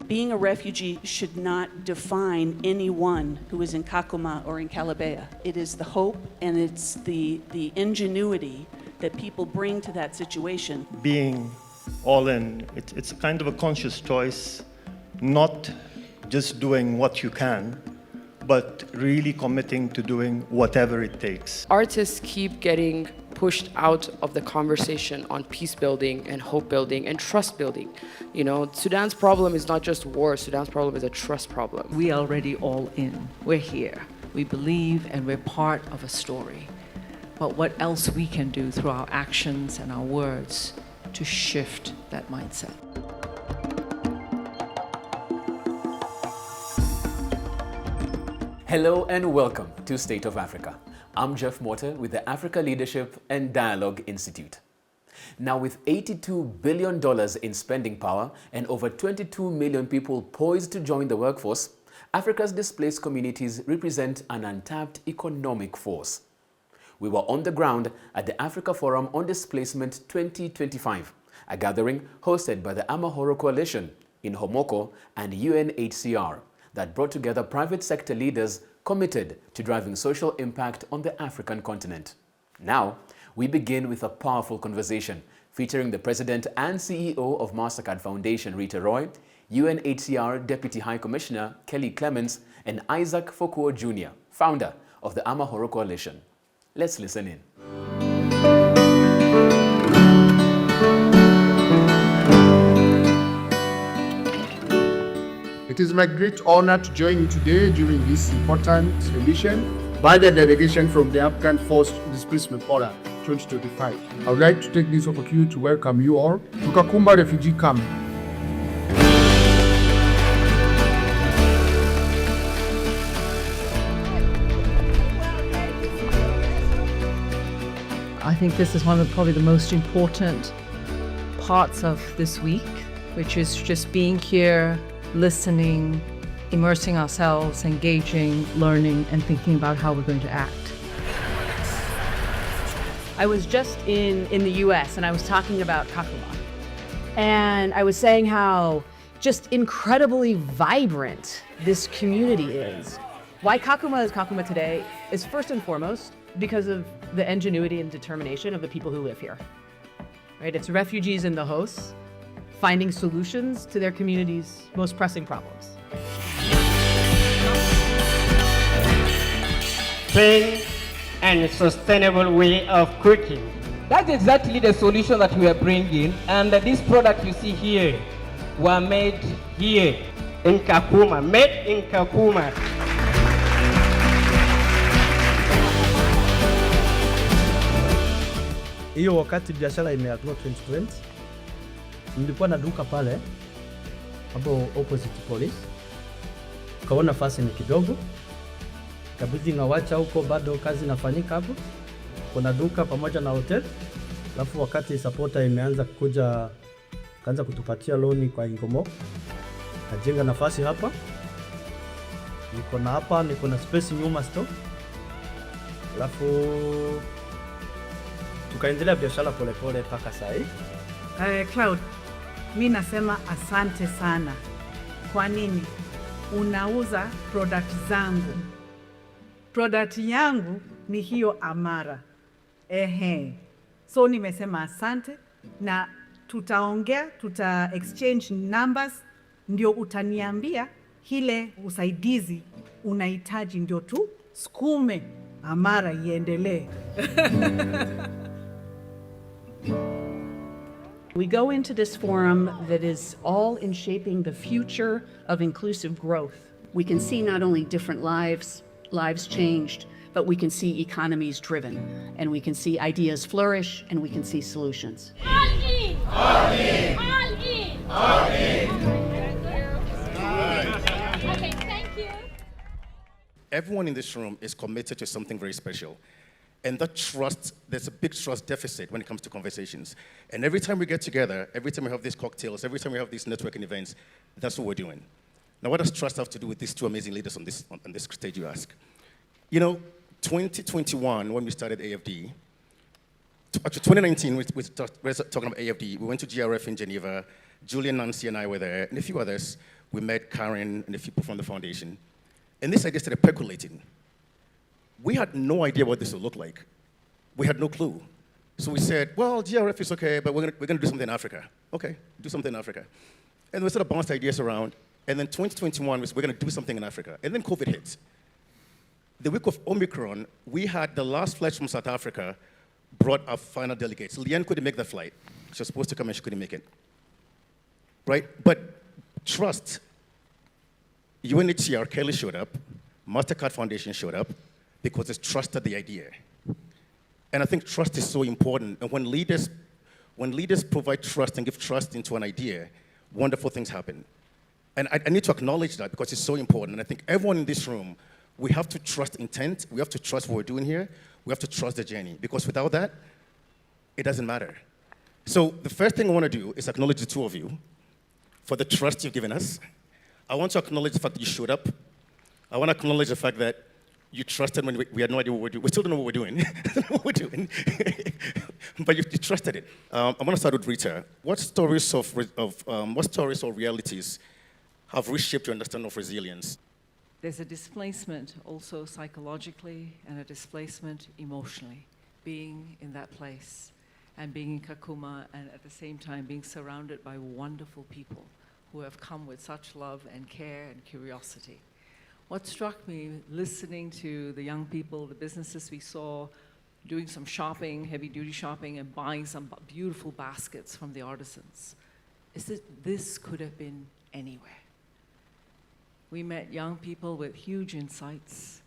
being a refugee should not define anyone who is in Kakuma or in Calabea. It is the hope and it's the ingenuity that people bring to that situation. Being all in, it's kind of a conscious choice, not just doing what you can, but really committing to doing whatever it takes. Artists keep getting pushed out of the conversation on peace building and hope building and trust building. You know, Sudan's problem is not just war, Sudan's problem is a trust problem. We are already all in. We're here. We believe and we're part of a story. But what else we can do through our actions and our words to shift that mindset. Hello and welcome to State of Africa. I'm Jeff Morter with the Africa Leadership and Dialogue Institute. Now, with $82 billion in spending power and over 22 million people poised to join the workforce, Africa's displaced communities represent an untapped economic force. We were on the ground at the Africa Forum on Displacement 2025, a gathering hosted by the Amahoro Coalition in Homoko and UNHCR that brought together private sector leaders committed to driving social impact on the African continent. Now, we begin with a powerful conversation featuring the President and CEO of MasterCard Foundation, Rita Roy, UNHCR Deputy High Commissioner Kelly Clements, and Isaac Fokuo Jr., founder of the Amahoro Coalition. Let's listen in. It is my great honor to join you today during this important edition by the delegation from the African Forced Displacement Forum 2025. I would like to take this opportunity to welcome you all to Kakuma refugee camp. I think this is one of probably the most important parts of this week, which is just being here, listening, immersing ourselves, engaging, learning, and thinking about how we're going to act. I was just in the US and I was talking about Kakuma. And I was saying how just incredibly vibrant this community is. Why Kakuma is Kakuma today is first and foremost because of the ingenuity and determination of the people who live here. Right? It's refugees and the hosts finding solutions to their community's most pressing problems. Clean and sustainable way of cooking. That's exactly the solution that we are bringing, and this product you see here were made here in Kakuma, made in Kakuma. Hiyo wakati biashara imeatua 2020, nilikuwa na duka pale hapo opposite police. Kaona nafasi ni kidogo, kabidi nawacha huko, bado kazi inafanyika hapo. Kuna duka pamoja na hotel. Alafu wakati supporter imeanza kuja, kaanza kutupatia loan kwa Ingomo, najenga nafasi hapa. Niko na space nyuma store. Alafu tukaendelea biashara polepole mpaka sasa hivi. Cloud, mimi nasema asante sana. Kwa nini? Unauza product zangu. Product yangu ni hiyo Amara. So nimesema asante na tutaongea, tuta exchange numbers, ndio utaniambia hile usaidizi unahitaji ndio tu skume Amara iendelee. We go into this forum that is all in shaping the future of inclusive growth. We can see not only different lives changed, but we can see economies driven, and we can see ideas flourish, and we can see solutions. All in! All in! All in! All in! Okay, thank you. Everyone in this room is committed to something very special. And that trust, there's a big trust deficit when it comes to conversations. And every time we get together, every time we have these cocktails, every time we have these networking events, that's what we're doing. Now, what does trust have to do with these two amazing leaders on this stage, you ask? You know, 2021, when we started AFD, Actually, 2019, we're talking about AFD. We went to GRF in Geneva. Julian, Nancy, and I were there, and a few others. We met Karen and a few people from the foundation. And this idea started percolating. We had no idea what this would look like. We had no clue. So we said, well, GRF is okay, but we're going to do something in Africa. Okay, do something in Africa. And we sort of bounced ideas around. And then 2021, we're going to do something in Africa. And then COVID hit. The week of Omicron, we had the last flight from South Africa brought our final delegates. Leanne couldn't make that flight. She was supposed to come and she couldn't make it. Right? But trust. UNHCR, Kelly showed up. MasterCard Foundation showed up because they trusted the idea. And I think trust is so important. And when leaders provide trust and give trust into an idea, wonderful things happen. And I need to acknowledge that because it's so important. And I think everyone in this room, we have to trust intent. We have to trust what we're doing here. We have to trust the journey. Because without that, it doesn't matter. So the first thing I want to do is acknowledge the two of you for the trust you've given us. I want to acknowledge the fact that you showed up. I want to acknowledge the fact that you trusted when we had no idea what we're doing. We still don't know what we're doing. But you trusted it. I'm going to start with Rita. What stories or realities have reshaped your understanding of resilience? There's a displacement also psychologically and a displacement emotionally, being in that place and being in Kakuma and at the same time being surrounded by wonderful people who have come with such love and care and curiosity. What struck me listening to the young people, the businesses we saw, doing some shopping, heavy-duty shopping, and buying some beautiful baskets from the artisans, is that this could have been anywhere. We met young people with huge insights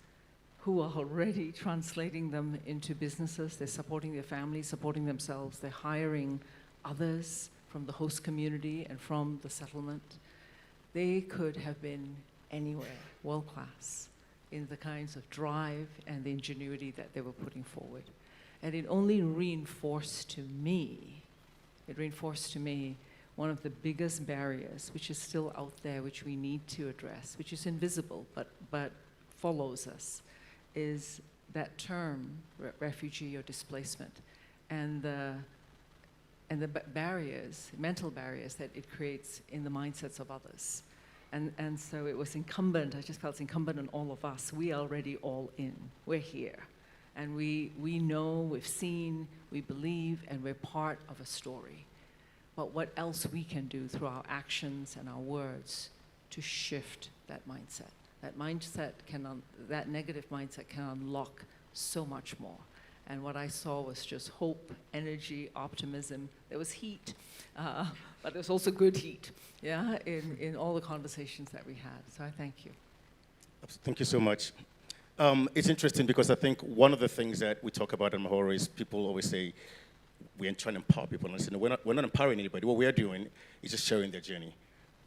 who are already translating them into businesses. They're supporting their families, supporting themselves. They're hiring others from the host community and from the settlement. They could have been anywhere, world-class, in the kinds of drive and the ingenuity that they were putting forward. And it only reinforced to me one of the biggest barriers, which is still out there, which we need to address, which is invisible but follows us, is that term, refugee or displacement, and the barriers, mental barriers that it creates in the mindsets of others. And so it was incumbent, I just felt it's incumbent on all of us. We are already all in, we're here. And we know, we've seen, we believe, and we're part of a story. But what else we can do through our actions and our words to shift that mindset. That negative mindset can unlock so much more. And what I saw was just hope, energy, optimism. There was heat, but there was also good heat, yeah, in all the conversations that we had. So I thank you. Thank you so much. It's interesting because I think one of the things that we talk about in Mahoro is people always say, we're trying to empower people. And I said, no, we're not empowering anybody. What we are doing is just sharing their journey.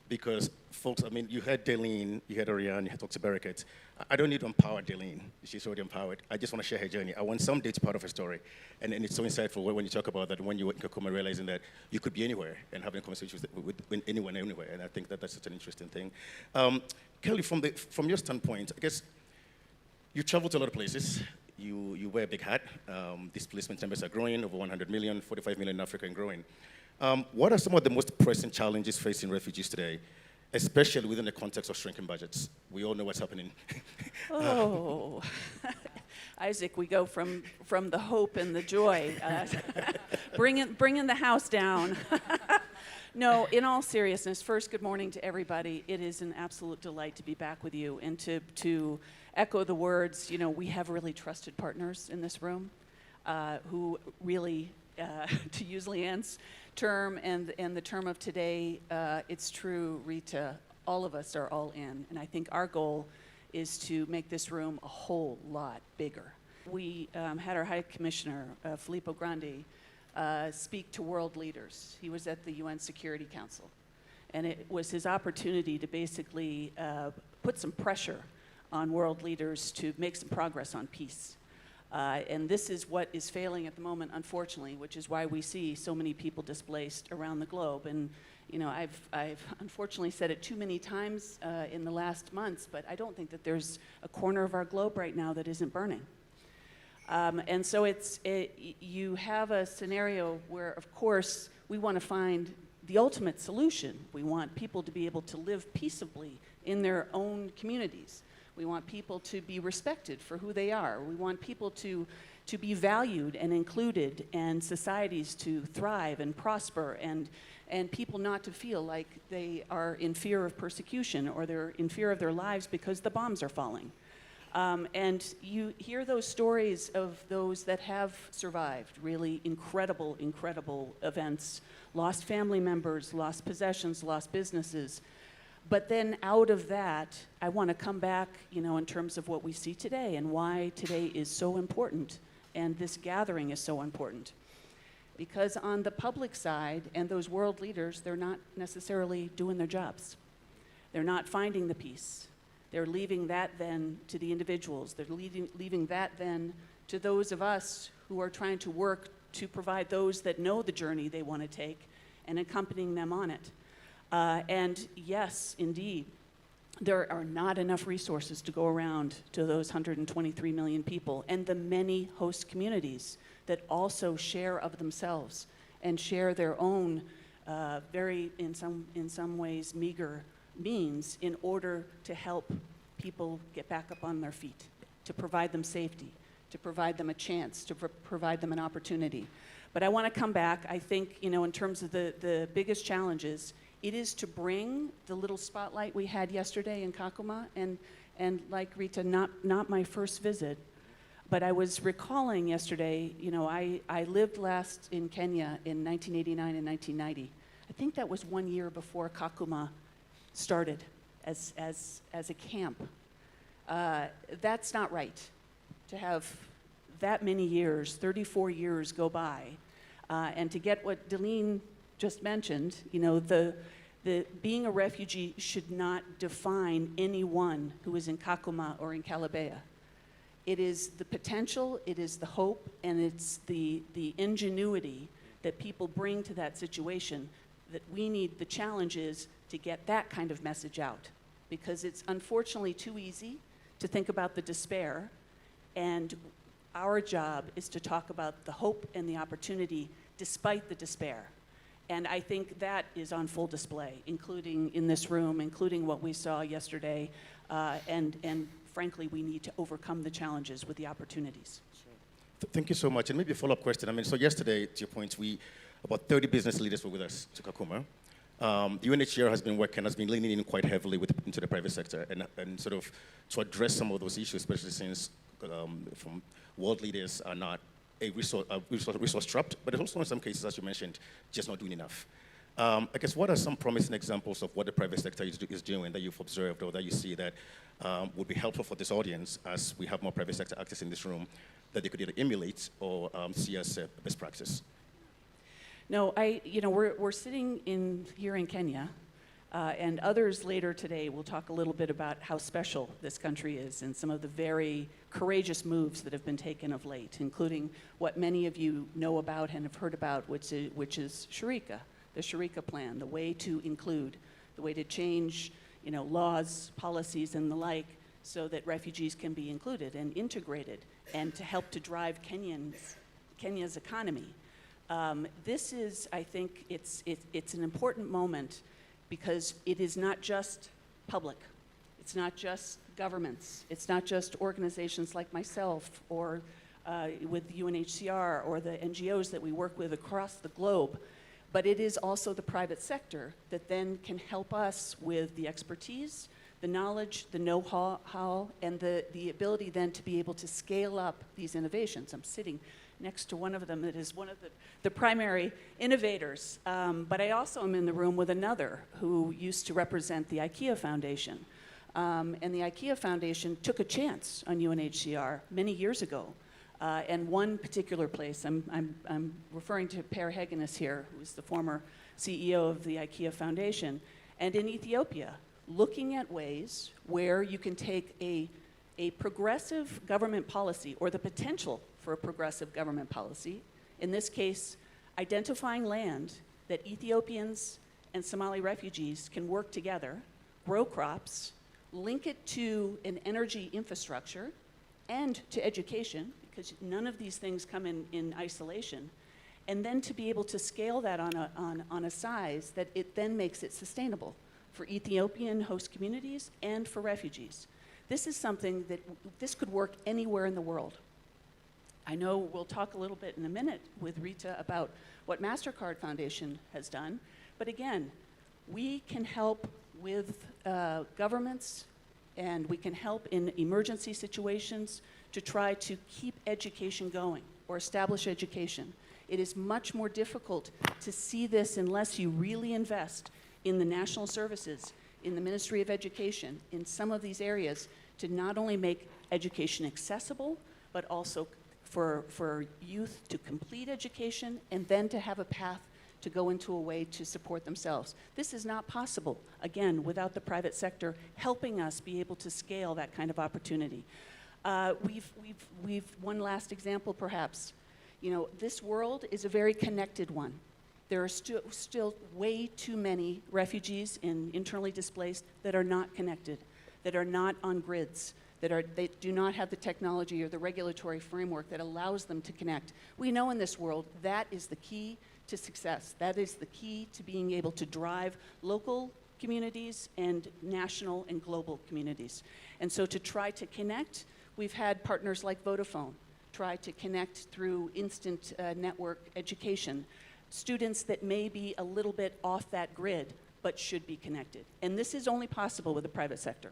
Because folks, I mean, you heard Delene, you heard Oriane, you heard Dr. Barakat. I don't need to empower Delene. She's already empowered. I just want to share her journey. I want someday to be part of her story. And it's so insightful when you talk about that, when you were in Kakuma, realizing that you could be anywhere and having conversations with anyone, anywhere. And I think that that's such an interesting thing. Kelly, from your standpoint, I guess you travel to a lot of places. You wear a big hat. Displacement numbers are growing, over 100 million, 45 million in Africa and growing. What are some of the most pressing challenges facing refugees today, especially within the context of shrinking budgets? We all know what's happening. Oh, Isaac, we go from the hope and the joy, bringing the house down. No, in all seriousness, first, good morning to everybody. It is an absolute delight to be back with you and to echo the words. You know, we have really trusted partners in this room who really, to use Leanne's term and the term of today, it's true, Rita, all of us are all in. And I think our goal is to make this room a whole lot bigger. We had our High Commissioner, Filippo Grandi, speak to world leaders. He was at the UN Security Council. And it was his opportunity to basically put some pressure on world leaders to make some progress on peace. And this is what is failing at the moment, unfortunately, which is why we see so many people displaced around the globe. And you know, I've unfortunately said it too many times in the last months, but I don't think that there's a corner of our globe right now that isn't burning. And so you have a scenario where, of course, we want to find the ultimate solution. We want people to be able to live peaceably in their own communities. We want people to be respected for who they are. We want people to be valued and included, and societies to thrive and prosper, and people not to feel like they are in fear of persecution or they're in fear of their lives because the bombs are falling. And you hear those stories of those that have survived really incredible, incredible events, lost family members, lost possessions, lost businesses. But then out of that, I want to come back, in terms of what we see today and why today is so important and this gathering is so important. Because on the public side and those world leaders, they're not necessarily doing their jobs. They're not finding the peace. They're leaving that then to the individuals. They're leaving that then to those of us who are trying to work to provide those that know the journey they want to take and accompanying them on it. And yes, indeed, there are not enough resources to go around to those 123 million people and the many host communities that also share of themselves and share their own very, in some ways, meager means in order to help people get back up on their feet, to provide them safety, to provide them a chance, to provide them an opportunity. But I want to come back. I think, in terms of the biggest challenges, it is to bring the little spotlight we had yesterday in Kakuma, and like Rita, not my first visit, but I was recalling yesterday, I lived last in Kenya in 1989 and 1990. I think that was 1 year before Kakuma started as a camp. That's not right, to have that many years, 34 years go by, and to get what Delene just mentioned, the being a refugee should not define anyone who is in Kakuma or in Calabea. It is the potential, it is the hope, and it's the ingenuity that people bring to that situation that we need. The challenge is to get that kind of message out, because it's unfortunately too easy to think about the despair, and our job is to talk about the hope and the opportunity despite the despair. And I think that is on full display, including in this room, including what we saw yesterday, and frankly, we need to overcome the challenges with the opportunities. Thank you so much. And maybe a follow-up question. So yesterday, to your point, about 30 business leaders were with us to Kakuma. UNHCR has been leaning in quite heavily into the private sector and sort of to address some of those issues, especially since from world leaders are not resource trapped, but also in some cases, as you mentioned, just not doing enough. I guess what are some promising examples of what the private sector is doing that you've observed or that you see that would be helpful for this audience as we have more private sector actors in this room that they could either emulate or see as best practice? No, we're sitting here in Kenya, and others later today will talk a little bit about how special this country is and some of the very courageous moves that have been taken of late, including what many of you know about and have heard about, which is Sharika, the Sharika plan, the way to include, the way to change, laws, policies, and the like, so that refugees can be included and integrated, and to help to drive Kenya's economy. This is, I think, it's an important moment because it is not just public. It's not just governments. It's not just organizations like myself or with UNHCR or the NGOs that we work with across the globe, but it is also the private sector that then can help us with the expertise, the knowledge, the know-how, and the ability then to be able to scale up these innovations. I'm sitting next to one of them that is one of the primary innovators, but I also am in the room with another who used to represent the IKEA Foundation. And the IKEA Foundation took a chance on UNHCR many years ago. And one particular place, I'm referring to Per Hegenes here, who is the former CEO of the IKEA Foundation, and in Ethiopia, looking at ways where you can take a progressive government policy, or the potential for a progressive government policy, in this case, identifying land that Ethiopians and Somali refugees can work together, grow crops, link it to an energy infrastructure and to education, because none of these things come in isolation. And then to be able to scale that on a size that it then makes it sustainable for Ethiopian host communities and for refugees. This is something that this could work anywhere in the world. I know we'll talk a little bit in a minute with Rita about what MasterCard Foundation has done, but again, we can help with governments, and we can help in emergency situations to try to keep education going or establish education. It is much more difficult to see this unless you really invest in the national services, in the Ministry of Education, in some of these areas, to not only make education accessible, but also for youth to complete education and then to have a path to go into a way to support themselves. This is not possible, again, without the private sector helping us be able to scale that kind of opportunity. We've one last example, perhaps. You know, this world is a very connected one. There are still way too many refugees and internally displaced that are not connected, that are not on grids, they do not have the technology or the regulatory framework that allows them to connect. We know in this world that is the key to success. That is the key to being able to drive local communities and national and global communities. And so to try to connect, we've had partners like Vodafone try to connect through instant network education. Students that may be a little bit off that grid, but should be connected. And this is only possible with the private sector.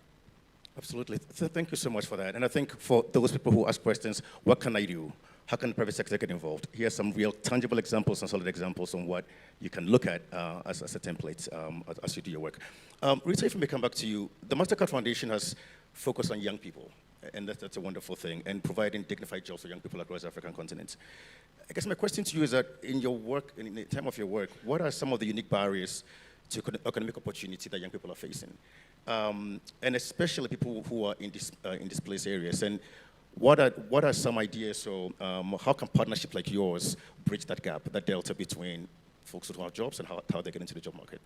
Absolutely. Thank you so much for that. And I think for those people who ask questions, what can I do? How can the private sector get involved? Here are some real tangible examples and solid examples on what you can look at as a template as you do your work. Rita, if I may come back to you, the MasterCard Foundation has focused on young people, and that's a wonderful thing, and providing dignified jobs for young people across the African continent. I guess my question to you is that in your work, in the time of your work, what are some of the unique barriers to economic opportunity that young people are facing? And especially people who are in displaced areas. And what are some ideas, or how can partnerships like yours bridge that gap, that delta between folks who have jobs and how they get into the job market?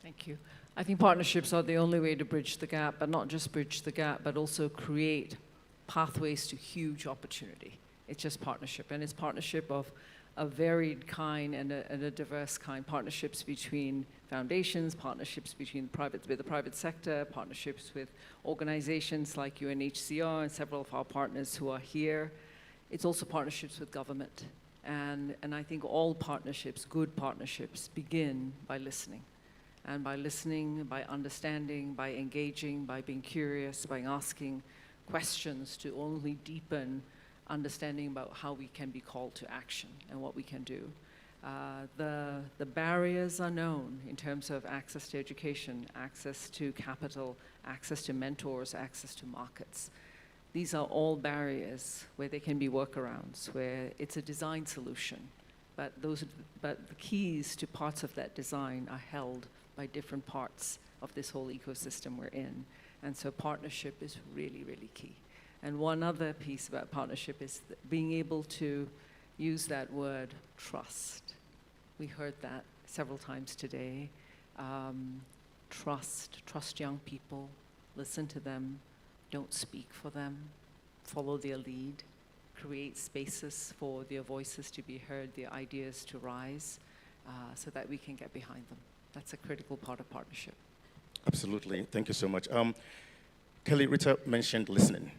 Thank you. I think partnerships are the only way to bridge the gap, but not just bridge the gap, but also create pathways to huge opportunity. It's just partnership, and it's partnership of a varied kind and a diverse kind. Partnerships between foundations, partnerships between the private sector, partnerships with organizations like UNHCR and several of our partners who are here. It's also partnerships with government. And I think all partnerships, good partnerships, begin by listening. And by listening, by understanding, by engaging, by being curious, by asking questions to only deepen understanding about how we can be called to action and what we can do. The barriers are known in terms of access to education, access to capital, access to mentors, access to markets. These are all barriers where there can be workarounds, where it's a design solution, but the keys to parts of that design are held by different parts of this whole ecosystem we're in. And so partnership is really, really key. And one other piece about partnership is being able to use that word, trust. We heard that several times today. Trust young people, listen to them, don't speak for them, follow their lead, create spaces for their voices to be heard, their ideas to rise, so that we can get behind them. That's a critical part of partnership. Absolutely. Thank you so much. Kelly, Rita mentioned listening,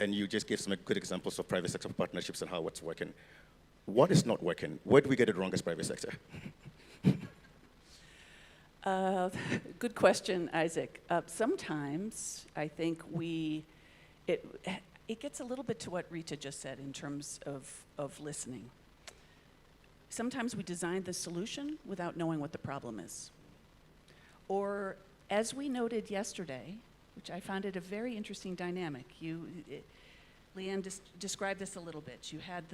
and you just gave some good examples of private sector partnerships and how what's working. What is not working? Where do we get it wrong as private sector? Good question, Isaac. Sometimes I think it gets a little bit to what Rita just said in terms of listening. Sometimes we design the solution without knowing what the problem is. Or, as we noted yesterday, which I found it a very interesting dynamic, Leanne described this a little bit. You had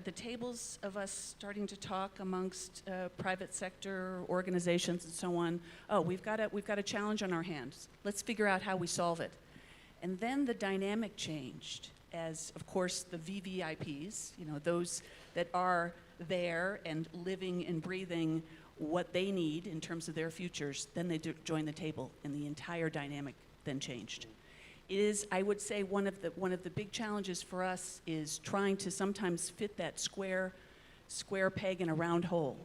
the tables of us starting to talk amongst private sector organizations and so on. Oh, we've got a challenge on our hands. Let's figure out how we solve it. And then the dynamic changed as, of course, the VVIPs, those that are there and living and breathing what they need in terms of their futures, then they join the table, and the entire dynamic then changed. It is, I would say, one of the big challenges for us is trying to sometimes fit that square peg in a round hole.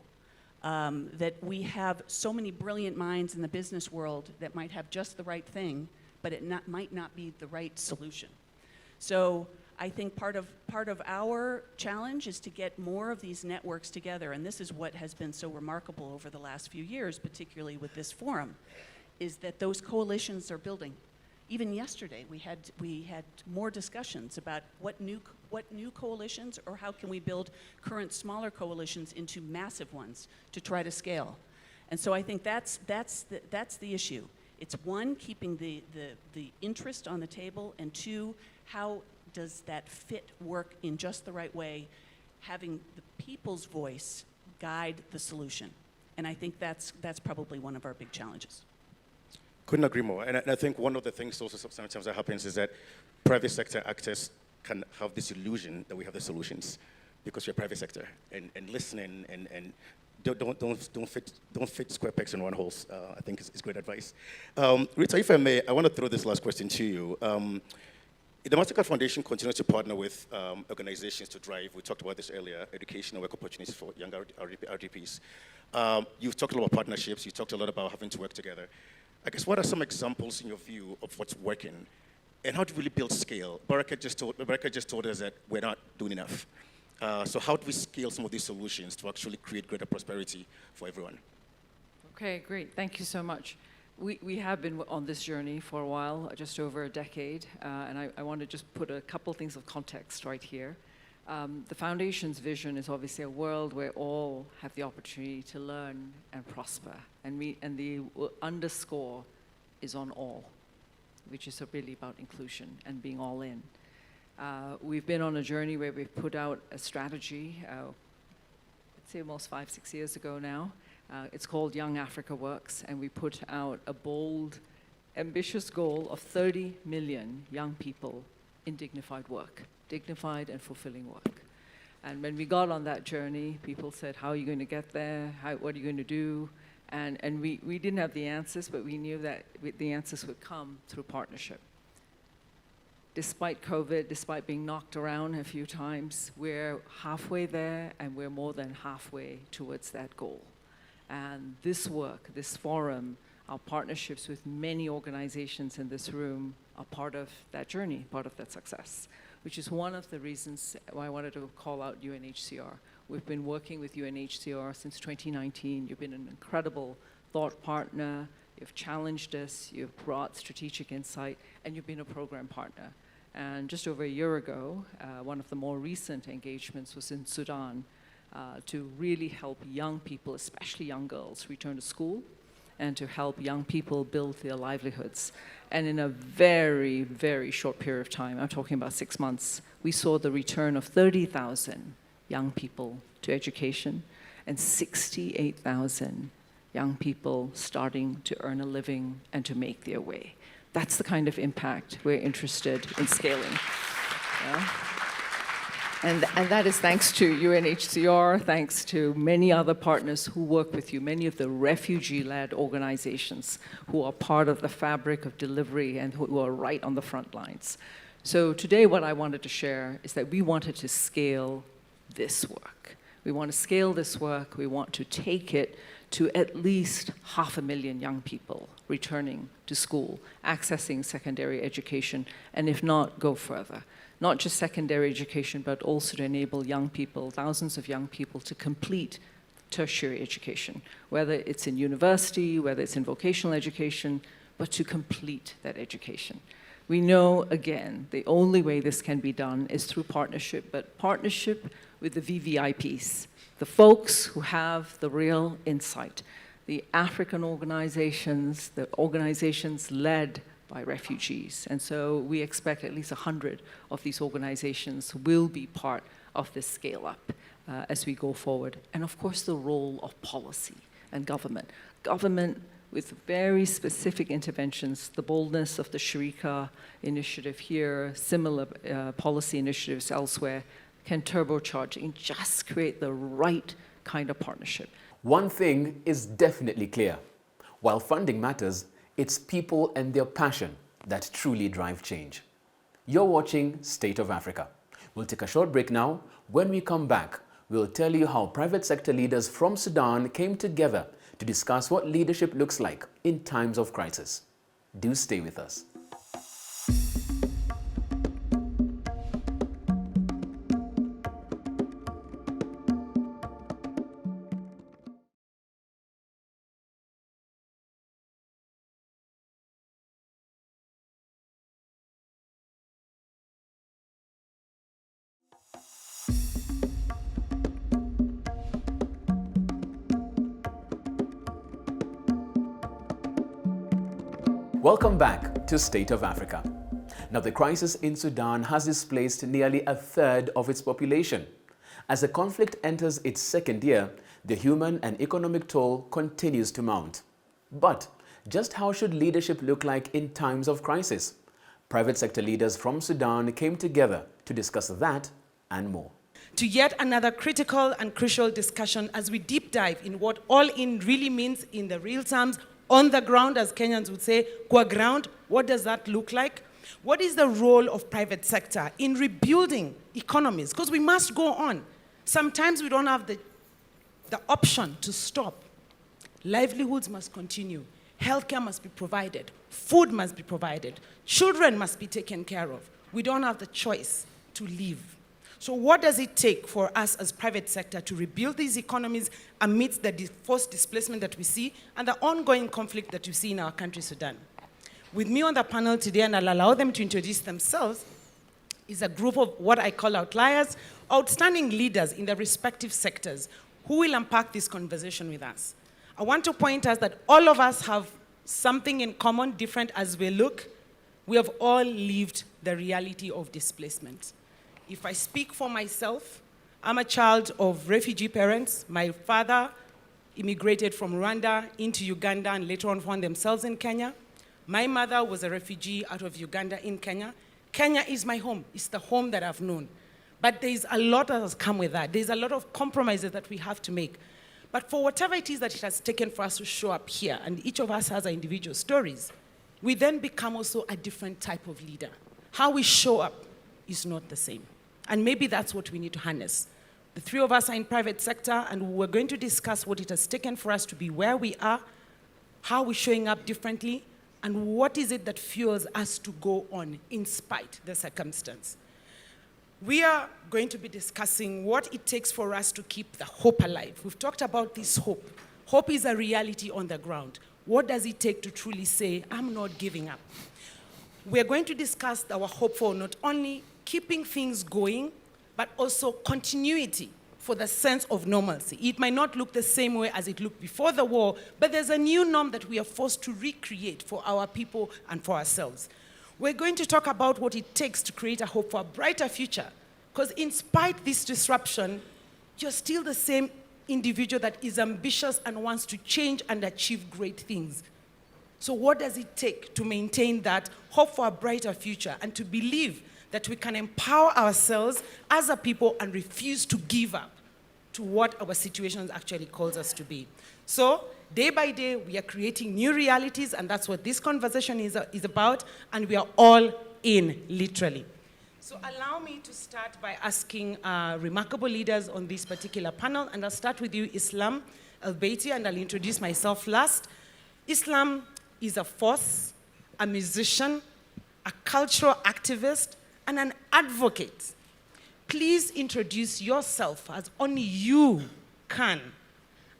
That we have so many brilliant minds in the business world that might have just the right thing, but it might not be the right solution. So I think part of our challenge is to get more of these networks together, and this is what has been so remarkable over the last few years, particularly with this forum, is that those coalitions are building. Even yesterday, we had more discussions about what new coalitions, or how can we build current smaller coalitions into massive ones to try to scale. And so I think that's the issue. It's one, keeping the interest on the table, and two, how does that fit work in just the right way, having the people's voice guide the solution. And I think that's probably one of our big challenges. Couldn't agree more. And I think one of the things also sometimes that happens is that private sector actors can have this illusion that we have the solutions because we're private sector, and listening and don't fit square pegs in round holes. I think is great advice. Rita, if I may, I want to throw this last question to you. The Mastercard Foundation continues to partner with organizations to drive, we talked about this earlier, education and work opportunities for young RDPs. You've talked a lot about partnerships, you talked a lot about having to work together. I guess what are some examples in your view of what's working? And how do we really build scale? Baraka just told us that we're not doing enough. So how do we scale some of these solutions to actually create greater prosperity for everyone? Okay, great. Thank you so much. We have been on this journey for a while, just over a decade, and I want to just put a couple things of context right here. The Foundation's vision is obviously a world where all have the opportunity to learn and prosper, and the underscore is on all, which is really about inclusion and being all in. We've been on a journey where we've put out a strategy, I'd say almost 5-6 years ago now. It's called Young Africa Works, and we put out a bold, ambitious goal of 30 million young people in dignified work, dignified and fulfilling work. And when we got on that journey, people said, how are you going to get there? What are you going to do? And we didn't have the answers, but we knew that the answers would come through partnership. Despite COVID, despite being knocked around a few times, we're halfway there, and we're more than halfway towards that goal. And this work, this forum, our partnerships with many organizations in this room are part of that journey, part of that success, which is one of the reasons why I wanted to call out UNHCR. We've been working with UNHCR since 2019. You've been an incredible thought partner. You've challenged us. You've brought strategic insight, and you've been a program partner. And just over a year ago, one of the more recent engagements was in Sudan, to really help young people, especially young girls, return to school, and to help young people build their livelihoods. And in a very, very short period of time, I'm talking about 6 months, we saw the return of 30,000 young people to education, and 68,000 young people starting to earn a living and to make their way. That's the kind of impact we're interested in scaling. Yeah? And that is thanks to UNHCR, thanks to many other partners who work with you, many of the refugee-led organizations who are part of the fabric of delivery and who are right on the front lines. So today what I wanted to share is that we wanted to scale this work. We want to scale this work. We want to take it to at least 500,000 young people returning to school, accessing secondary education, and if not, go further. Not just secondary education, but also to enable young people, thousands of young people, to complete tertiary education, whether it's in university, whether it's in vocational education, but to complete that education. We know, again, the only way this can be done is through partnership, but partnership with the VVIPs, the folks who have the real insight, the African organizations, the organizations led by refugees. And so we expect at least 100 of these organizations will be part of this scale-up as we go forward. And of course, the role of policy and government. Government with very specific interventions, the boldness of the Sharika initiative here, similar policy initiatives elsewhere, can turbocharge and just create the right kind of partnership. One thing is definitely clear. While funding matters, it's people and their passion that truly drive change. You're watching State of Africa. We'll take a short break now. When we come back, we'll tell you how private sector leaders from Sudan came together to discuss what leadership looks like in times of crisis. Do stay with us. Welcome back to State of Africa. Now, the crisis in Sudan has displaced nearly a third of its population. As the conflict enters its second year, the human and economic toll continues to mount. But just how should leadership look like in times of crisis? Private sector leaders from Sudan came together to discuss that and more. To yet another critical and crucial discussion as we deep dive in what all in really means in the real terms, on the ground, as Kenyans would say, qua ground. What does that look like? What is the role of private sector in rebuilding economies? Because we must go on. Sometimes we don't have the option to stop. Livelihoods must continue. Healthcare must be provided. Food must be provided. Children must be taken care of. We don't have the choice to leave. So what does it take for us as private sector to rebuild these economies amidst the forced displacement that we see and the ongoing conflict that we see in our country, Sudan? With me on the panel today, and I'll allow them to introduce themselves, is a group of what I call outliers, outstanding leaders in their respective sectors who will unpack this conversation with us. I want to point out that all of us have something in common, different as we look. We have all lived the reality of displacement. If I speak for myself, I'm a child of refugee parents. My father immigrated from Rwanda into Uganda and later on found themselves in Kenya. My mother was a refugee out of Uganda in Kenya. Kenya is my home. It's the home that I've known. But there's a lot that has come with that. There's a lot of compromises that we have to make. But for whatever it is that it has taken for us to show up here, and each of us has our individual stories, we then become also a different type of leader. How we show up is not the same. And maybe that's what we need to harness. The three of us are in private sector, and we're going to discuss what it has taken for us to be where we are, how we're showing up differently, and what is it that fuels us to go on in spite of the circumstance. We are going to be discussing what it takes for us to keep the hope alive. We've talked about this hope. Hope is a reality on the ground. What does it take to truly say, I'm not giving up? We're going to discuss our hope for not only keeping things going, but also continuity for the sense of normalcy. It might not look the same way as it looked before the war, but there's a new norm that we are forced to recreate for our people and for ourselves. We're going to talk about what it takes to create a hope for a brighter future, because in spite of this disruption, you're still the same individual that is ambitious and wants to change and achieve great things. So what does it take to maintain that hope for a brighter future and to believe that we can empower ourselves as a people and refuse to give up to what our situation actually calls us to be? So day by day, we are creating new realities, and that's what this conversation is about, and we are all in, literally. So allow me to start by asking remarkable leaders on this particular panel, and I'll start with you, Islam Al-Beiti, and I'll introduce myself last. Islam is a force, a musician, a cultural activist, and an advocate. Please introduce yourself as only you can,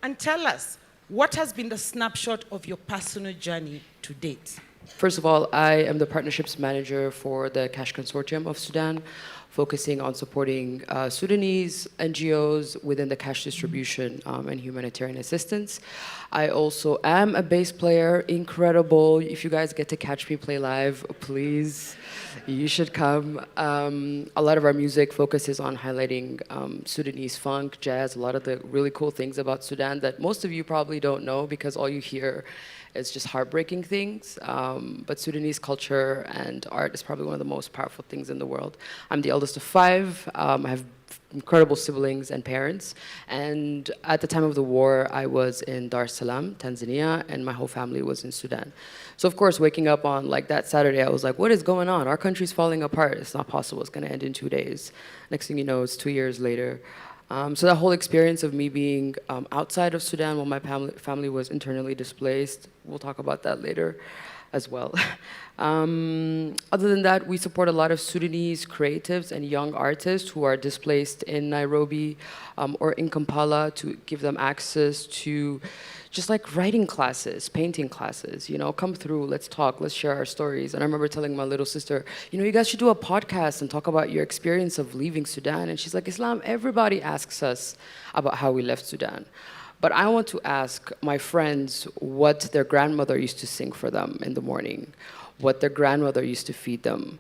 and tell us what has been the snapshot of your personal journey to date. First of all, I am the partnerships manager for the Cash Consortium of Sudan, focusing on supporting Sudanese NGOs within the cash distribution and humanitarian assistance. I also am a bass player, incredible. If you guys get to catch me play live, please, you should come. A lot of our music focuses on highlighting Sudanese funk, jazz, a lot of the really cool things about Sudan that most of you probably don't know because all you hear is just heartbreaking things. But Sudanese culture and art is probably one of the most powerful things in the world. I'm the eldest of 5. I have incredible siblings and parents. And at the time of the war, I was in Dar es Salaam, Tanzania, and my whole family was in Sudan. So of course, waking up on like that Saturday, I was like, what is going on? Our country's falling apart. It's not possible. It's going to end in 2 days. Next thing you know, it's 2 years later. So that whole experience of me being outside of Sudan while my family was internally displaced, we'll talk about that later as well. Other than that, we support a lot of Sudanese creatives and young artists who are displaced in Nairobi or in Kampala to give them access to just like writing classes, painting classes, you know, come through, let's talk, let's share our stories. And I remember telling my little sister, you know, you guys should do a podcast and talk about your experience of leaving Sudan. And she's like, Islam, everybody asks us about how we left Sudan. But I want to ask my friends what their grandmother used to sing for them in the morning, what their grandmother used to feed them,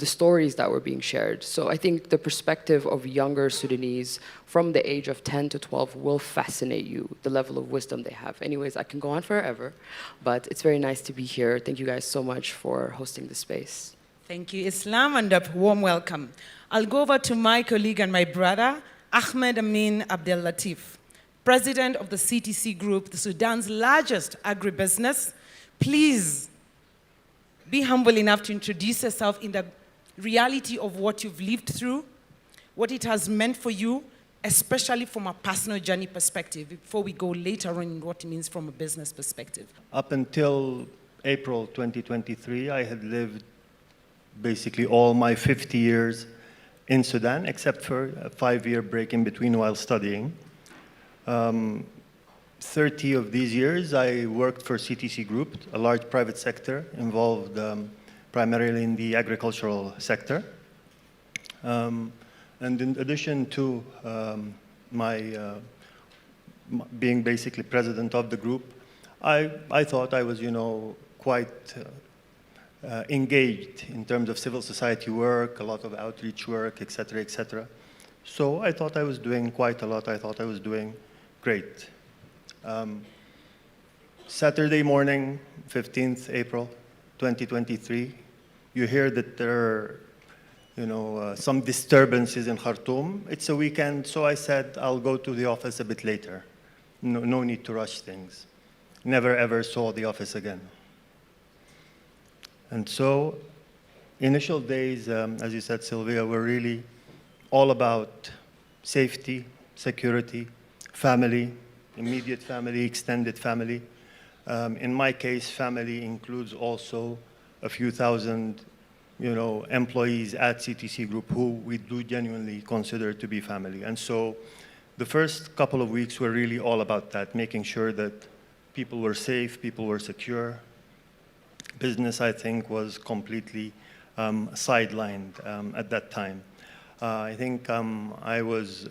the stories that were being shared. So I think the perspective of younger Sudanese from the age of 10 to 12 will fascinate you, the level of wisdom they have. Anyways, I can go on forever, but it's very nice to be here. Thank you guys so much for hosting the space. Thank you, Islam, and a warm welcome. I'll go over to my colleague and my brother, Ahmed Amin Abdel Latif, President of the CTC Group, the Sudan's largest agribusiness. Please be humble enough to introduce yourself in the reality of what you've lived through, what it has meant for you, especially from a personal journey perspective, before we go later on in what it means from a business perspective. Up until April 2023, I had lived basically all my 50 years in Sudan, except for a 5-year break in between while studying. 30 of these years, I worked for CTC Group, a large private sector involved primarily in the agricultural sector. And in addition to being basically president of the group, I thought I was, you know, quite engaged in terms of civil society work, a lot of outreach work, et cetera, et cetera. So I thought I was doing quite a lot. I thought I was doing great. Saturday morning, 15th April 2023, you hear that there are, you know, some disturbances in Khartoum. It's a weekend, so I said I'll go to the office a bit later. No need to rush things. Never ever saw the office again. And so, initial days, as you said, Sylvia, were really all about safety, security, family, immediate family, extended family. In my case, family includes also a few thousand, you know, employees at CTC Group who we do genuinely consider to be family. And so the first couple of weeks were really all about that, making sure that people were safe, people were secure. Business, I think, was completely sidelined at that time. I think I was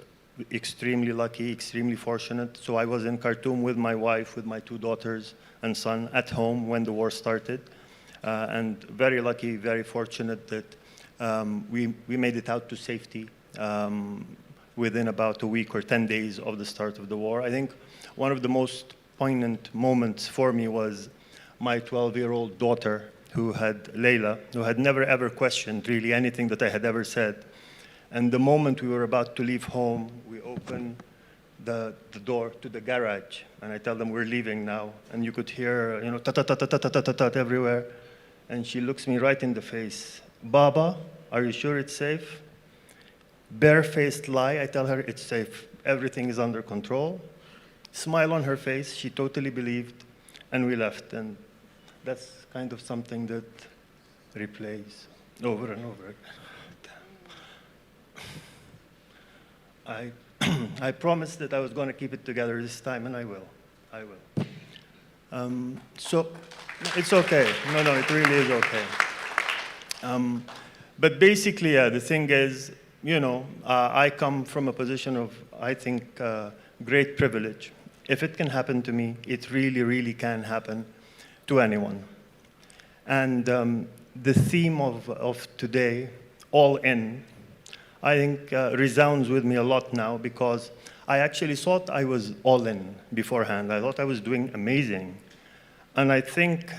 extremely lucky, extremely fortunate. So I was in Khartoum with my wife, with my 2 daughters and son at home when the war started. And very lucky, very fortunate that we made it out to safety within about a week or 10 days of the start of the war. I think one of the most poignant moments for me was my 12-year-old daughter, Layla, who had never ever questioned really anything that I had ever said. And the moment we were about to leave home, we opened the door to the garage, and I tell them we're leaving now. And you could hear, you know, ta-ta-ta-ta-ta-ta-ta-ta everywhere. And she looks me right in the face. Baba, are you sure it's safe? Barefaced lie, I tell her it's safe. Everything is under control. Smile on her face, she totally believed, and we left. And that's kind of something that replays over and over again. I promised that I was going to keep it together this time, and I will. I will. So it's okay. No, it really is okay. But basically, the thing is, you know, I come from a position of, I think, great privilege. If it can happen to me, it really, really can happen to anyone. And the theme of today, all in, I think resounds with me a lot now, because I actually thought I was all in beforehand. I thought I was doing amazing. And I think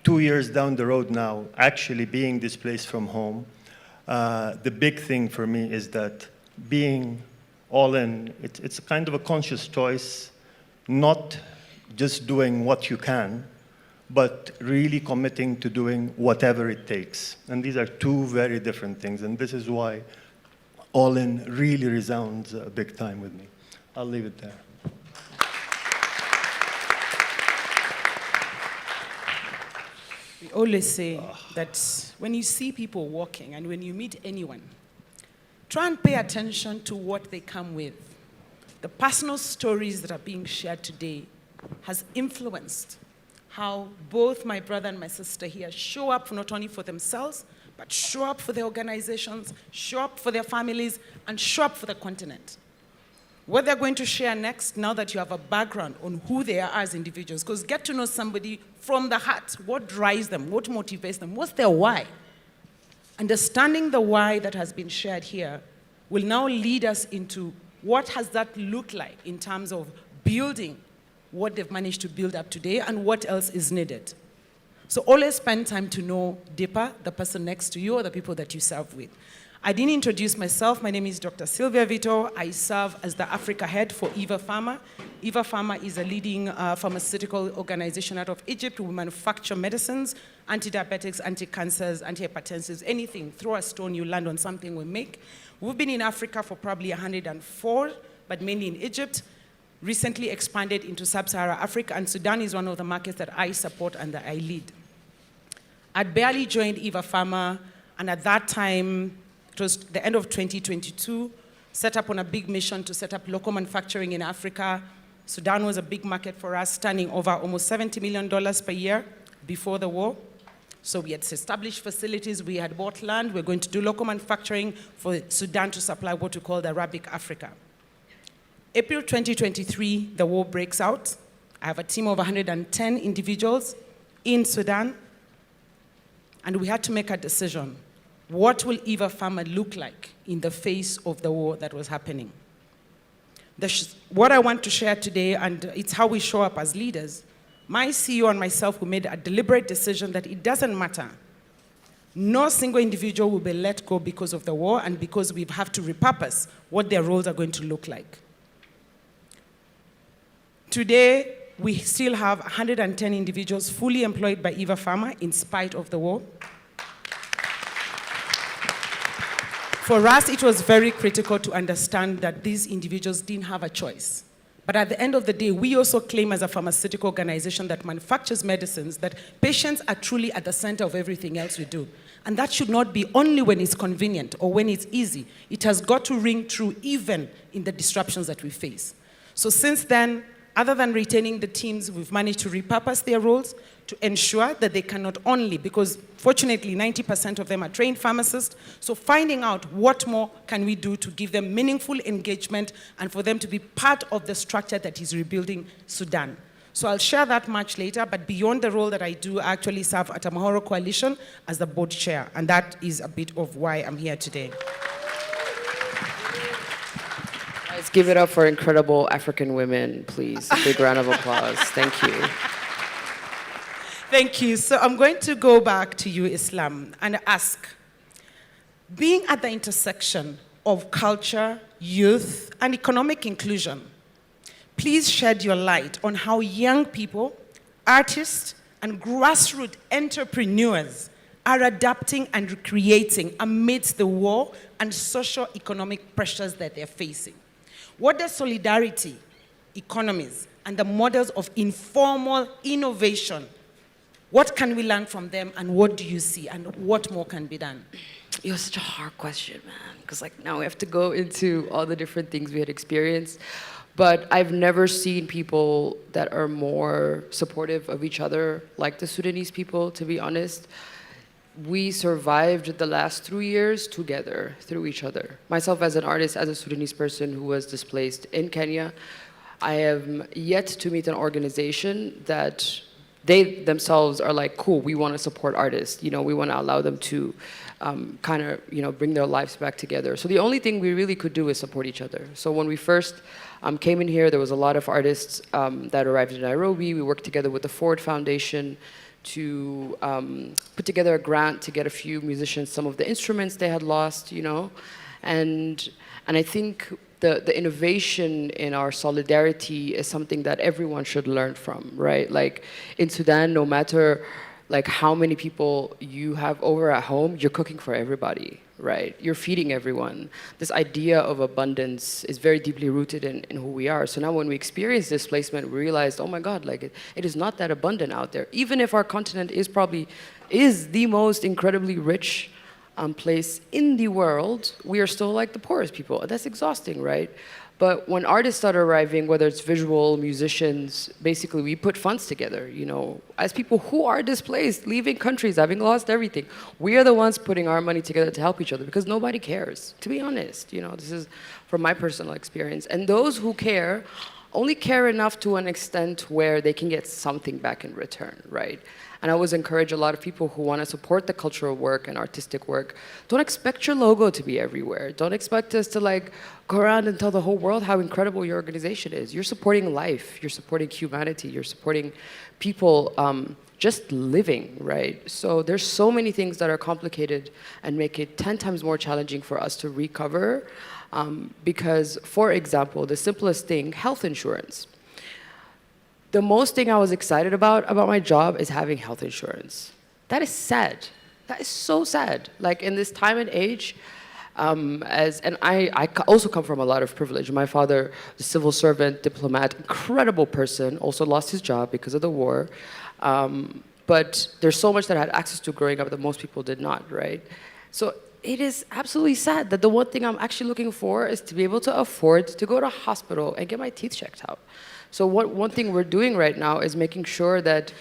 2 years down the road now, actually being displaced from home, the big thing for me is that being all in, it's kind of a conscious choice, not just doing what you can, but really committing to doing whatever it takes. And these are two very different things, and this is why all in really resounds big time with me. I'll leave it there. We always say that when you see people walking and when you meet anyone, try and pay attention to what they come with. The personal stories that are being shared today has influenced how both my brother and my sister here show up not only for themselves, but show up for their organizations, show up for their families, and show up for the continent. What they're going to share next, now that you have a background on who they are as individuals, because get to know somebody from the heart, what drives them, what motivates them, what's their why. Understanding the why that has been shared here will now lead us into what has that looked like in terms of building what they've managed to build up today and what else is needed. So always spend time to know deeper the person next to you or the people that you serve with. I didn't introduce myself. My name is Dr. Sylvia Vito. I serve as the Africa head for Eva Pharma. Eva Pharma is a leading pharmaceutical organization out of Egypt. We manufacture medicines, anti-diabetics, anti-cancers, anti-hypertensives, anything. Throw a stone, you land on something we make. We've been in Africa for probably 104, but mainly in Egypt. Recently expanded into sub-Saharan Africa, and Sudan is one of the markets that I support and that I lead. I'd barely joined Eva Pharma, and at that time, it was the end of 2022, set up on a big mission to set up local manufacturing in Africa. Sudan was a big market for us, turning over almost $70 million per year before the war. So we had established facilities, we had bought land, we're going to do local manufacturing for Sudan to supply what we call the Arabic Africa. April 2023, the war breaks out. I have a team of 110 individuals in Sudan, and we had to make a decision. What will Eva Pharma look like in the face of the war that was happening? What I want to share today, and it's how we show up as leaders, my CEO and myself, we made a deliberate decision that it doesn't matter. No single individual will be let go because of the war and because we have to repurpose what their roles are going to look like. Today, we still have 110 individuals fully employed by Eva Pharma in spite of the war. For us, it was very critical to understand that these individuals didn't have a choice. But at the end of the day, we also claim as a pharmaceutical organization that manufactures medicines that patients are truly at the center of everything else we do. And that should not be only when it's convenient or when it's easy. It has got to ring true even in the disruptions that we face. So since then, other than retaining the teams, we've managed to repurpose their roles to ensure that they can not only, because fortunately 90% of them are trained pharmacists, so finding out what more can we do to give them meaningful engagement and for them to be part of the structure that is rebuilding Sudan. So I'll share that much later, but beyond the role that I do, I actually serve at Amahoro Coalition as the board chair, and that is a bit of why I'm here today. Let's give it up for incredible African women, please. A big round of applause. Thank you. Thank you. So I'm going to go back to you, Islam, and ask, being at the intersection of culture, youth, and economic inclusion, please shed your light on how young people, artists, and grassroots entrepreneurs are adapting and creating amidst the war and socio-economic pressures that they're facing. What does solidarity, economies, and the models of informal innovation, what can we learn from them, and what do you see, and what more can be done? It was such a hard question, man, because now we have to go into all the different things we had experienced. But I've never seen people that are more supportive of each other like the Sudanese people, to be honest. We survived the last 3 years together, through each other. Myself as an artist, as a Sudanese person who was displaced in Kenya, I am yet to meet an organization that they themselves are like, cool, we want to support artists. We want to allow them to bring their lives back together. So the only thing we really could do is support each other. So when we first came in here, there was a lot of artists that arrived in Nairobi. We worked together with the Ford Foundation to put together a grant to get a few musicians some of the instruments they had lost, you know, and I think the innovation in our solidarity is something that everyone should learn from, right? Like in Sudan, no matter like how many people you have over at home, you're cooking for everybody, right? You're feeding everyone. This idea of abundance is very deeply rooted in who we are. So now when we experience displacement, we realized, oh my God, like it is not that abundant out there. Even if our continent is the most incredibly rich place in the world, we are still like the poorest people. That's exhausting, right? But when artists start arriving, whether it's visual, musicians, basically we put funds together, you know, as people who are displaced, leaving countries, having lost everything. We are the ones putting our money together to help each other because nobody cares, to be honest. You know, this is from my personal experience. And those who care only care enough to an extent where they can get something back in return, right? And I always encourage a lot of people who want to support the cultural work and artistic work, don't expect your logo to be everywhere. Don't expect us to like go around and tell the whole world how incredible your organization is. You're supporting life, you're supporting humanity, you're supporting people just living, right? So there's so many things that are complicated and make it 10 times more challenging for us to recover because, for example, the simplest thing, health insurance. The most thing I was excited about my job is having health insurance. That is sad. That is so sad. Like in this time and age, I also come from a lot of privilege. My father, a civil servant, diplomat, incredible person, also lost his job because of the war. But there's so much that I had access to growing up that most people did not, right? So it is absolutely sad that the one thing I'm actually looking for is to be able to afford to go to a hospital and get my teeth checked out. So one thing we're doing right now is making sure that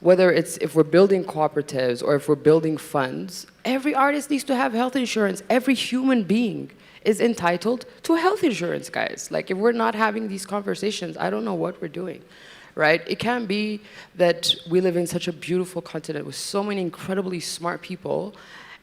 whether it's if we're building cooperatives or if we're building funds, every artist needs to have health insurance. Every human being is entitled to health insurance, guys. Like if we're not having these conversations, I don't know what we're doing, right? It can't be that we live in such a beautiful continent with so many incredibly smart people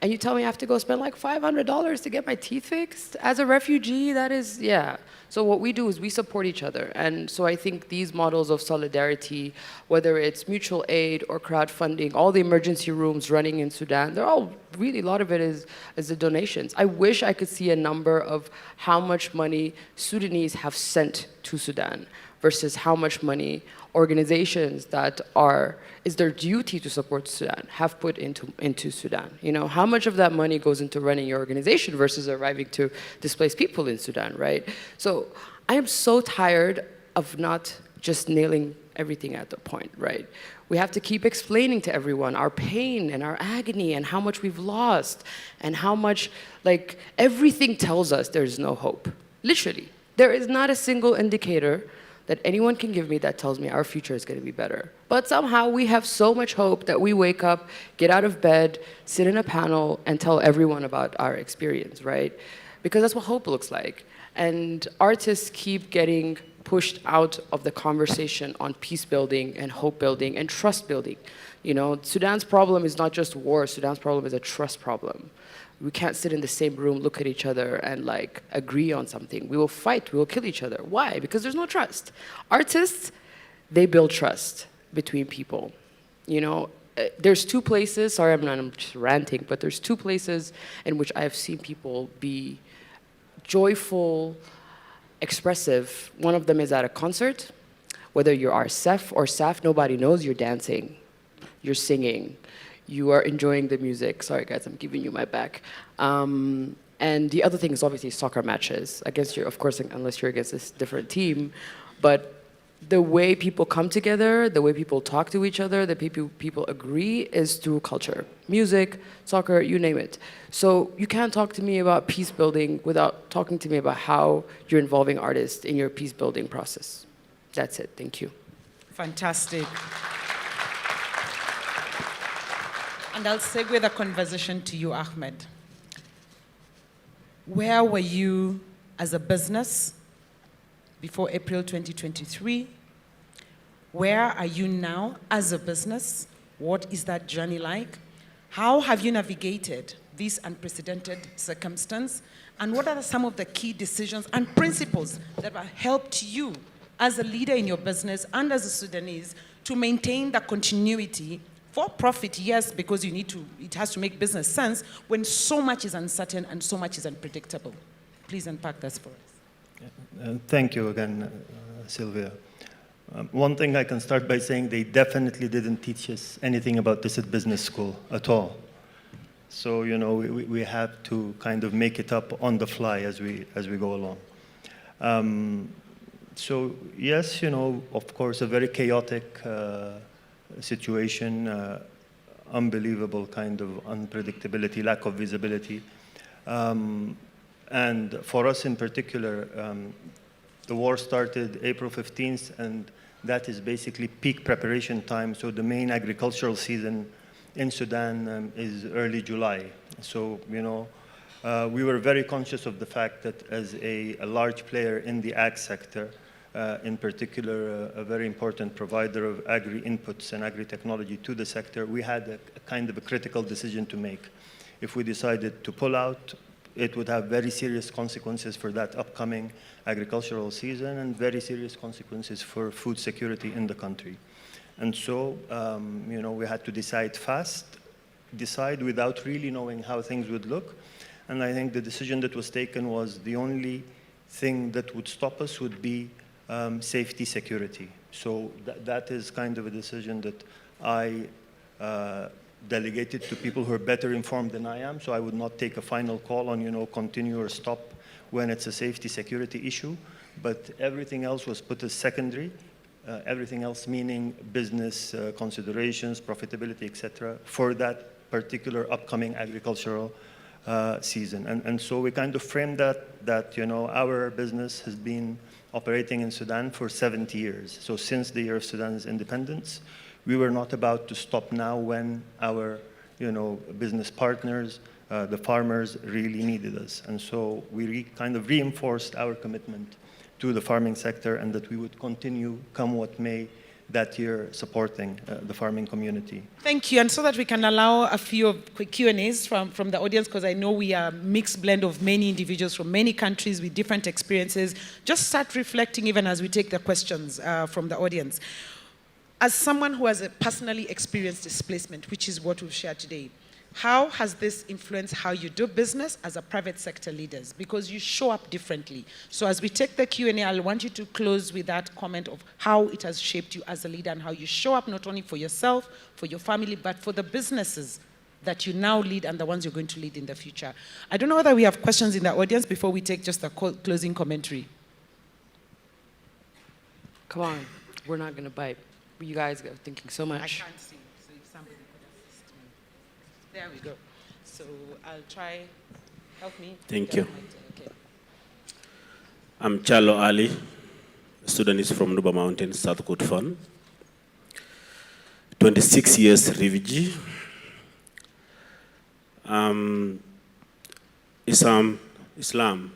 and you tell me I have to go spend like $500 to get my teeth fixed? As a refugee, that is, yeah. So what we do is we support each other. And so I think these models of solidarity, whether it's mutual aid or crowdfunding, all the emergency rooms running in Sudan, they're all really, a lot of it is the donations. I wish I could see a number of how much money Sudanese have sent to Sudan versus how much money organizations that is their duty to support Sudan have put into Sudan. You know, how much of that money goes into running your organization versus arriving to displaced people in Sudan, right? So I am so tired of not just nailing everything at the point, right? We have to keep explaining to everyone our pain and our agony and how much we've lost and how much, like, everything tells us there's no hope. Literally. There is not a single indicator that anyone can give me that tells me our future is going to be better. But somehow we have so much hope that we wake up, get out of bed, sit in a panel, and tell everyone about our experience, right? Because that's what hope looks like. And artists keep getting pushed out of the conversation on peace building and hope building and trust building. You know, Sudan's problem is not just war, Sudan's problem is a trust problem. We can't sit in the same room, look at each other, and like agree on something. We will fight, we will kill each other. Why? Because there's no trust. Artists, they build trust between people. You know, there's two places, sorry I'm just ranting, but there's two places in which I have seen people be joyful, expressive. One of them is at a concert. Whether you're RSF or SAF, nobody knows you're dancing, you're singing, you are enjoying the music. Sorry guys, I'm giving you my back. And the other thing is obviously soccer matches. Against your, of course, unless you're against this different team. But the way people come together, the way people talk to each other, the people agree is through culture. Music, soccer, you name it. So you can't talk to me about peace building without talking to me about how you're involving artists in your peace building process. That's it, thank you. Fantastic. And I'll segue the conversation to you, Ahmed. Where were you as a business before April 2023? Where are you now as a business? What is that journey like? How have you navigated this unprecedented circumstance? And what are some of the key decisions and principles that have helped you as a leader in your business and as a Sudanese to maintain the continuity for profit, yes, because you need to, it has to make business sense, when so much is uncertain and so much is unpredictable. Please unpack this for us. Thank you again, Sylvia. One thing I can start by saying, they definitely didn't teach us anything about this at business school at all. So, you know, we have to kind of make it up on the fly as we go along. So, yes, you know, of course, a very chaotic situation, unbelievable kind of unpredictability, lack of visibility. And for us in particular, the war started April 15th, and that is basically peak preparation time. So the main agricultural season in Sudan is early July. So, you know, we were very conscious of the fact that as a large player in the ag sector, in particular, a very important provider of agri-inputs and agri-technology to the sector, we had a kind of a critical decision to make. If we decided to pull out, it would have very serious consequences for that upcoming agricultural season and very serious consequences for food security in the country. And so, you know, we had to decide fast, decide without really knowing how things would look. And I think the decision that was taken was the only thing that would stop us would be safety, security. So that is kind of a decision that I delegated to people who are better informed than I am. So I would not take a final call on, you know, continue or stop when it's a safety, security issue. But everything else was put as secondary. Everything else meaning business considerations, profitability, etc., for that particular upcoming agricultural season. And so we kind of framed that, you know, our business has been operating in Sudan for 70 years. So since the year of Sudan's independence, we were not about to stop now when our, you know, business partners, the farmers really needed us. And so we kind of reinforced our commitment to the farming sector and that we would continue, come what may, that year supporting the farming community. Thank you. And so that we can allow a few quick Q&As from the audience, because I know we are a mixed blend of many individuals from many countries with different experiences. Just start reflecting even as we take the questions from the audience. As someone who has personally experienced displacement, which is what we've shared today, how has this influenced how you do business as a private sector leaders? Because you show up differently. So as we take the Q&A, I want you to close with that comment of how it has shaped you as a leader and how you show up not only for yourself, for your family, but for the businesses that you now lead and the ones you're going to lead in the future. I don't know whether we have questions in the audience before we take just a closing commentary. Come on, we're not going to bite. You guys are thinking so much. I can't see, so if somebody could assist me. There we go. So I'll try, help me. Thank you. Okay. I'm Chalo Ali, Sudanese from Nuba Mountains, South Kordofan. 26 years refugee. Islam,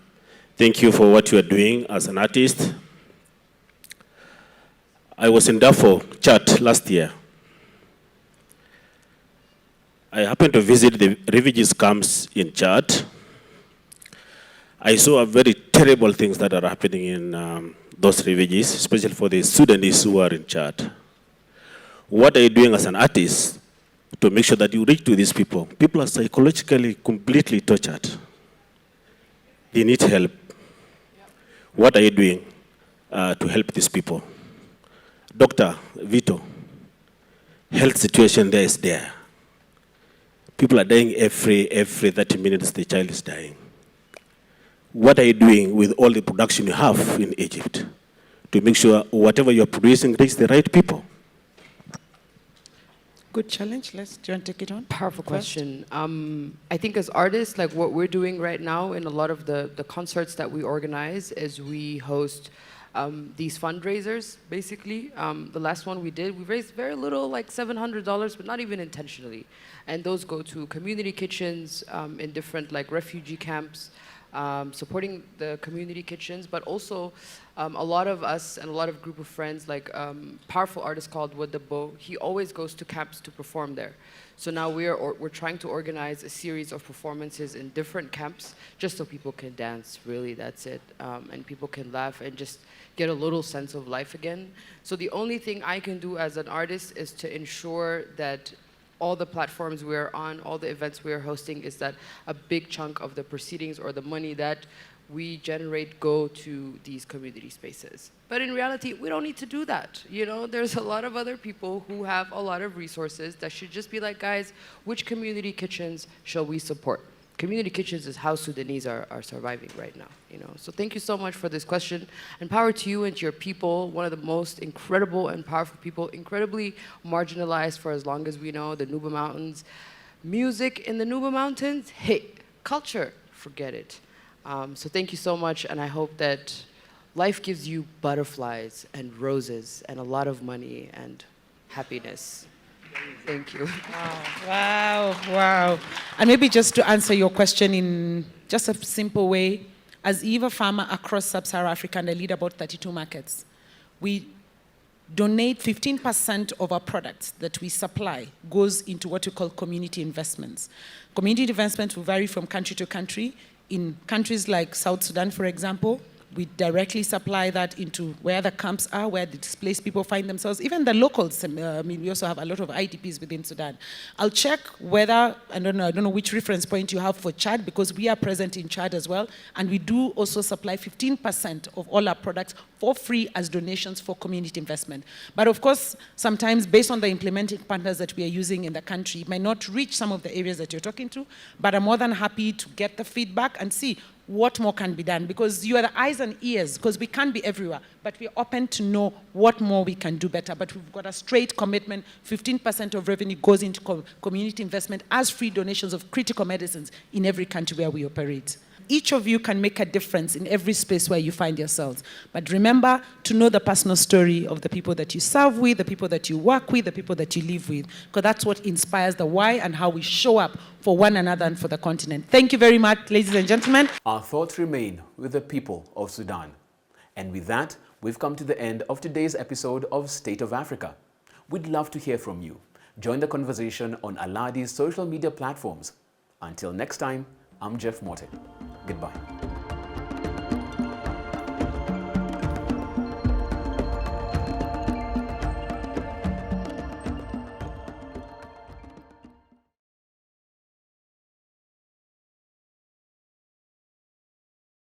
thank you for what you are doing as an artist. I was in Darfur, Chad, last year. I happened to visit the refugees camps in Chad. I saw very terrible things that are happening in those refugees, especially for the Sudanese who are in Chad. What are you doing as an artist to make sure that you reach to these people? People are psychologically completely tortured. They need help. What are you doing to help these people? Dr. Vito, health situation there is there. People are dying every 30 minutes, the child is dying. What are you doing with all the production you have in Egypt to make sure whatever you're producing reaches the right people? Good challenge. Do you want to take it on? Powerful question. I think as artists, like what we're doing right now in a lot of the concerts that we organize is we host these fundraisers, basically. The last one we did, we raised very little, like $700, but not even intentionally. And those go to community kitchens in different like refugee camps, supporting the community kitchens, but also a lot of us and a lot of group of friends, like powerful artist called Wadabo, he always goes to camps to perform there. So now we're trying to organize a series of performances in different camps just so people can dance, really, that's it. And people can laugh and just get a little sense of life again. So the only thing I can do as an artist is to ensure that all the platforms we're on, all the events we're hosting, is that a big chunk of the proceedings or the money that we generate go to these community spaces. But in reality, we don't need to do that. You know, there's a lot of other people who have a lot of resources that should just be like, guys, which community kitchens shall we support? Community kitchens is how Sudanese are surviving right now, you know. So thank you so much for this question, and power to you and to your people, one of the most incredible and powerful people, incredibly marginalized for as long as we know, the Nuba Mountains. Music in the Nuba Mountains, hey, culture, forget it. So thank you so much, and I hope that life gives you butterflies and roses and a lot of money and happiness. Thank you. Wow. And maybe just to answer your question in just a simple way, as Eva Pharma across Sub-Saharan Africa, and I lead about 32 markets, we donate 15% of our products that we supply goes into what we call community investments. Community investments will vary from country to country. In countries like South Sudan, for example, we directly supply that into where the camps are, where the displaced people find themselves, even the locals. We also have a lot of IDPs within Sudan. I'll check whether, I don't know which reference point you have for Chad, because we are present in Chad as well, and we do also supply 15% of all our products for free as donations for community investment. But of course, sometimes based on the implementing partners that we are using in the country, it might not reach some of the areas that you're talking to, but I'm more than happy to get the feedback and see what more can be done, because you are the eyes and ears, because we can't be everywhere, but we're open to know what more we can do better. But we've got a straight commitment, 15% of revenue goes into community investment as free donations of critical medicines in every country where we operate. Each of you can make a difference in every space where you find yourselves. But remember to know the personal story of the people that you serve with, the people that you work with, the people that you live with, because that's what inspires the why and how we show up for one another and for the continent. Thank you very much, ladies and gentlemen. Our thoughts remain with the people of Sudan. And with that, we've come to the end of today's episode of State of Africa. We'd love to hear from you. Join the conversation on Aladi's social media platforms. Until next time, I'm Jeff Morton. Goodbye.